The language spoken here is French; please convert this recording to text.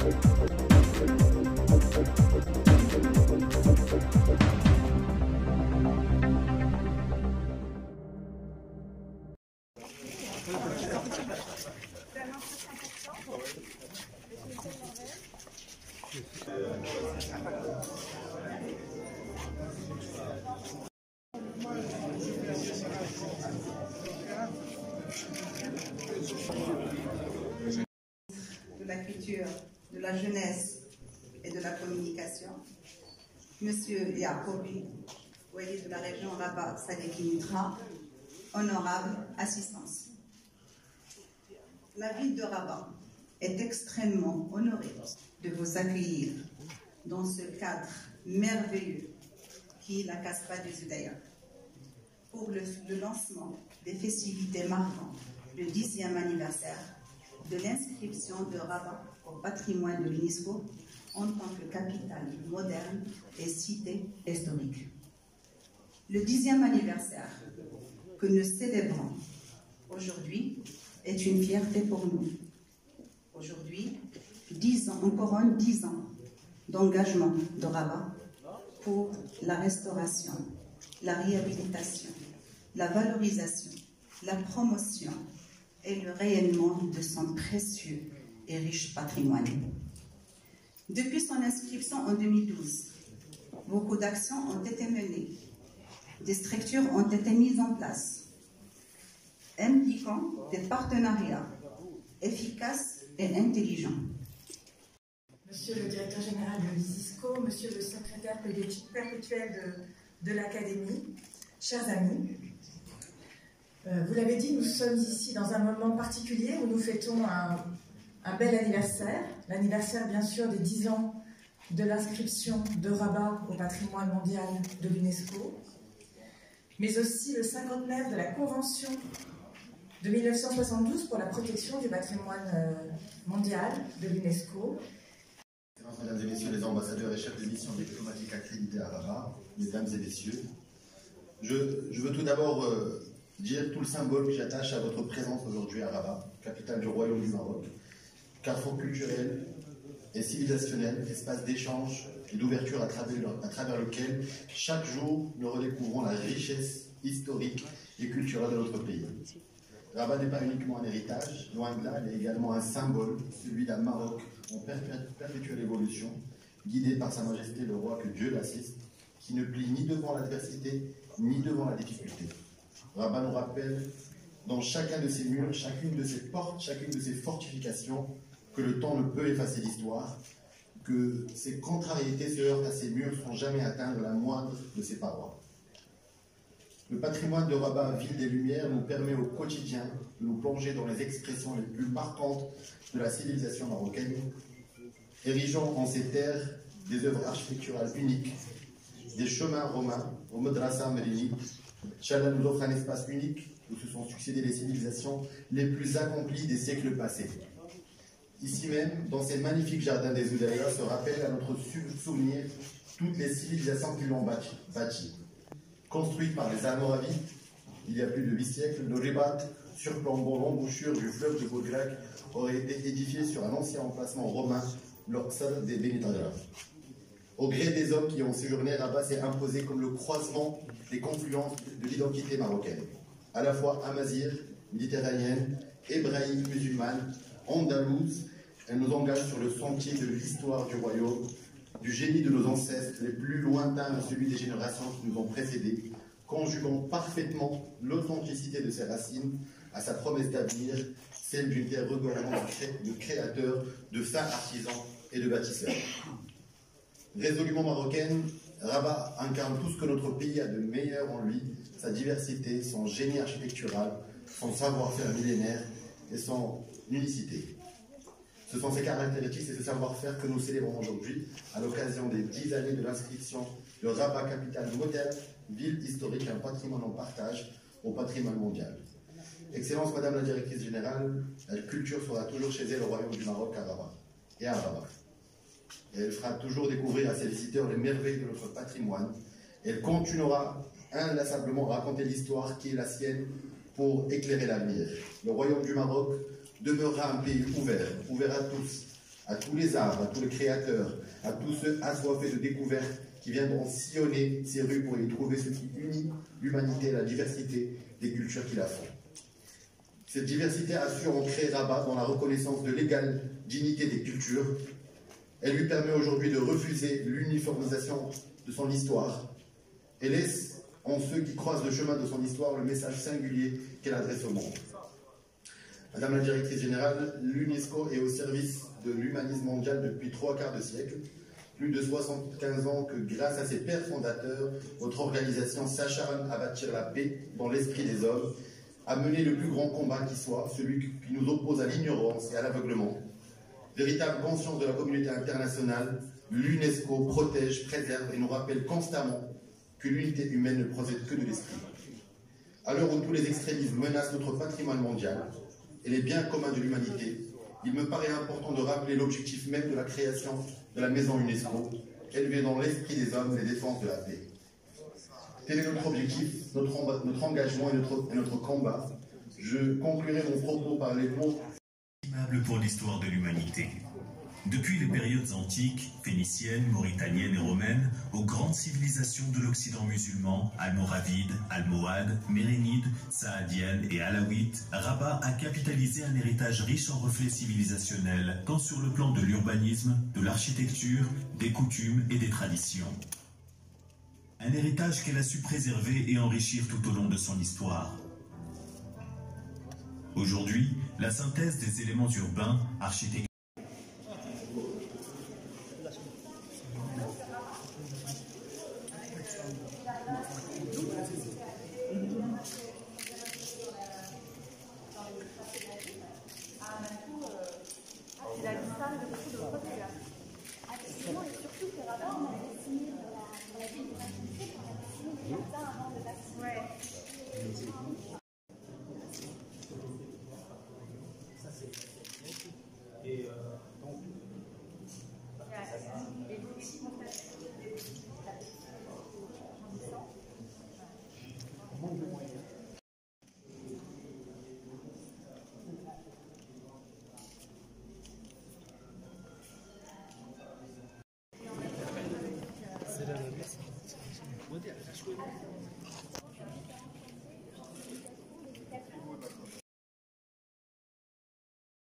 De la culture, de la jeunesse et de la communication, Monsieur Yacobi, voyez de la région Rabat Sadiki-Mitra, honorable assistance. La ville de Rabat est extrêmement honorée de vous accueillir dans ce cadre merveilleux qui est la Casbah des Oudaya pour le lancement des festivités marquant le 10e anniversaire de l'inscription de Rabat au patrimoine de l'UNESCO en tant que capitale moderne et cité historique. Le 10e anniversaire que nous célébrons aujourd'hui est une fierté pour nous. Aujourd'hui, 10 ans, on couronne 10 ans d'engagement de Rabat pour la restauration, la réhabilitation, la valorisation, la promotion et le rayonnement de son précieux et riche patrimoine. Depuis son inscription en 2012, beaucoup d'actions ont été menées, des structures ont été mises en place, impliquant des partenariats efficaces et intelligents. Monsieur le directeur général de l'ISISCO, monsieur le secrétaire perpétuel de l'Académie, chers amis, vous l'avez dit, nous sommes ici dans un moment particulier où nous fêtons un bel anniversaire, l'anniversaire bien sûr des 10 ans de l'inscription de Rabat au patrimoine mondial de l'UNESCO, mais aussi le 59 de la Convention de 1972 pour la protection du patrimoine mondial de l'UNESCO. Mesdames et messieurs les ambassadeurs et chefs de mission diplomatique accrédités à Rabat, mesdames et messieurs, je veux tout d'abord dire tout le symbole que j'attache à votre présence aujourd'hui à Rabat, capitale du Royaume du Maroc, carrefour culturel et civilisationnel, espace d'échange et d'ouverture à travers lequel chaque jour nous redécouvrons la richesse historique et culturelle de notre pays. Rabat n'est pas uniquement un héritage, loin de là, elle est également un symbole, celui d'un Maroc en perpétuelle évolution, guidé par Sa Majesté le Roi, que Dieu l'assiste, qui ne plie ni devant l'adversité, ni devant la difficulté. Rabat nous rappelle, dans chacun de ses murs, chacune de ses portes, chacune de ses fortifications, que le temps ne peut effacer l'histoire, que ses contrariétés se heurtent à ses murs sans jamais atteindre la moindre de ses parois. Le patrimoine de Rabat, ville des Lumières, nous permet au quotidien de nous plonger dans les expressions les plus marquantes de la civilisation marocaine, érigeant en ces terres des œuvres architecturales uniques, des chemins romains au Madrasa Mérini. Chala nous offre un espace unique où se sont succédées les civilisations les plus accomplies des siècles passés. Ici même, dans ces magnifiques jardins des Oudaya, se rappellent à notre souvenir toutes les civilisations qui l'ont bâti. Construite par les Almoravides, il y a plus de 8 siècles, le Ribat, surplombant l'embouchure du fleuve de Bourg-Grec, aurait été édifié sur un ancien emplacement romain, l'Orsal des Benitagras. Au gré des hommes qui ont séjourné, Rabat s'est imposé comme le croisement des confluences de l'identité marocaine, à la fois amazigh, méditerranéenne, hébraïque, musulmane, andalouse. Elle nous engage sur le sentier de l'histoire du royaume, du génie de nos ancêtres les plus lointains, celui des générations qui nous ont précédés, conjuguant parfaitement l'authenticité de ses racines à sa promesse d'avenir, celle d'une terre regorgeant de créateurs, de fins artisans et de bâtisseurs. Résolument marocaine, Rabat incarne tout ce que notre pays a de meilleur en lui, sa diversité, son génie architectural, son savoir-faire millénaire et son unicité. Ce sont ces caractéristiques et ce savoir-faire que nous célébrons aujourd'hui à l'occasion des 10 années de l'inscription de Rabat, capitale moderne, ville historique, un patrimoine en partage au patrimoine mondial. Excellence, Madame la Directrice Générale, la culture sera toujours chez elle au Royaume du Maroc à Rabat et à Rabat. Et elle fera toujours découvrir à ses visiteurs les merveilles de notre patrimoine. Elle continuera inlassablement à raconter l'histoire qui est la sienne pour éclairer l'avenir. Le Royaume du Maroc demeurera un pays ouvert à tous, à tous les arbres, à tous les créateurs, à tous ceux assoiffés de découvertes qui viendront sillonner ces rues pour y trouver ce qui unit l'humanité et la diversité des cultures qui la font. Cette diversité assure ancrer Rabat dans la reconnaissance de l'égale dignité des cultures. Elle lui permet aujourd'hui de refuser l'uniformisation de son histoire et laisse en ceux qui croisent le chemin de son histoire le message singulier qu'elle adresse au monde. Madame la directrice générale, l'UNESCO est au service de l'humanisme mondial depuis 3/4 de siècle. Plus de 75 ans que, grâce à ses pères fondateurs, votre organisation s'acharne à bâtir la paix dans l'esprit des hommes, à mener le plus grand combat qui soit, celui qui nous oppose à l'ignorance et à l'aveuglement. Véritable conscience de la communauté internationale, l'UNESCO protège, préserve et nous rappelle constamment que l'unité humaine ne procède que de l'esprit. À l'heure où tous les extrémismes menacent notre patrimoine mondial et les biens communs de l'humanité, il me paraît important de rappeler l'objectif même de la création de la maison UNESCO, élever dans l'esprit des hommes les défenses de la paix. Tel est notre objectif, notre engagement et notre combat. Je conclurai mon propos par les mots pour l'histoire de l'humanité. Depuis les périodes antiques, phéniciennes, mauritaniennes et romaines, aux grandes civilisations de l'Occident musulman, almoravide, almohade, mérénide, saadienne et alawite, Rabat a capitalisé un héritage riche en reflets civilisationnels, tant sur le plan de l'urbanisme, de l'architecture, des coutumes et des traditions. Un héritage qu'elle a su préserver et enrichir tout au long de son histoire. Aujourd'hui, la synthèse des éléments urbains, architecturaux, Absolument, et surtout que Rabat, on avait signé dans la ville de la République, on avait signé déjà avant